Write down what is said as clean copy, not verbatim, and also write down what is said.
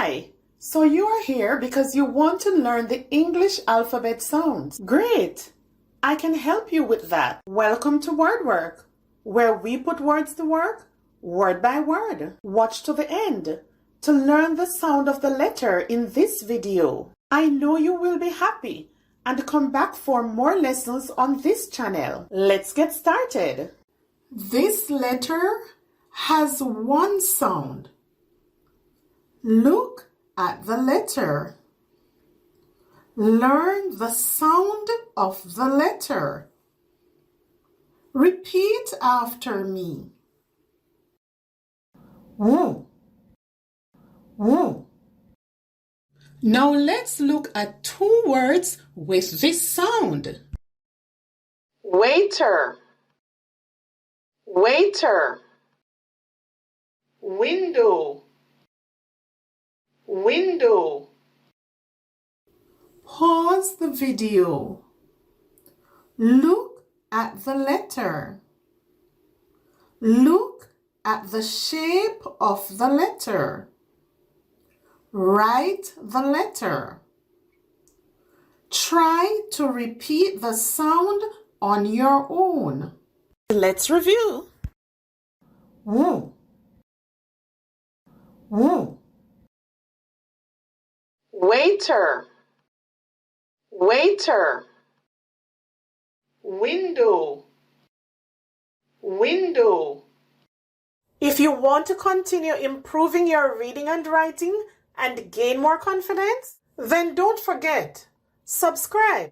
Hi! So you are here because you want to learn the English alphabet sounds. Great! I can help you with that. Welcome to Word Work, where we put words to work, word by word. Watch to the end to learn the sound of the letter in this video. I know you will be happy and come back for more lessons on this channel. Let's get started. This letter has one sound. Look at the letter. Learn the sound of the letter. Repeat after me. Woo. Woo. Now let's look at two words with this sound. Waiter. Waiter. Window. Window. Pause the video. Look at the letter. Look at the shape of the letter. Write the letter. Try to repeat the sound on your own. Let's review. Woo. Woo. Waiter. Waiter. Window. Window. If you want to continue improving your reading and writing and gain more confidence, then don't forget, subscribe.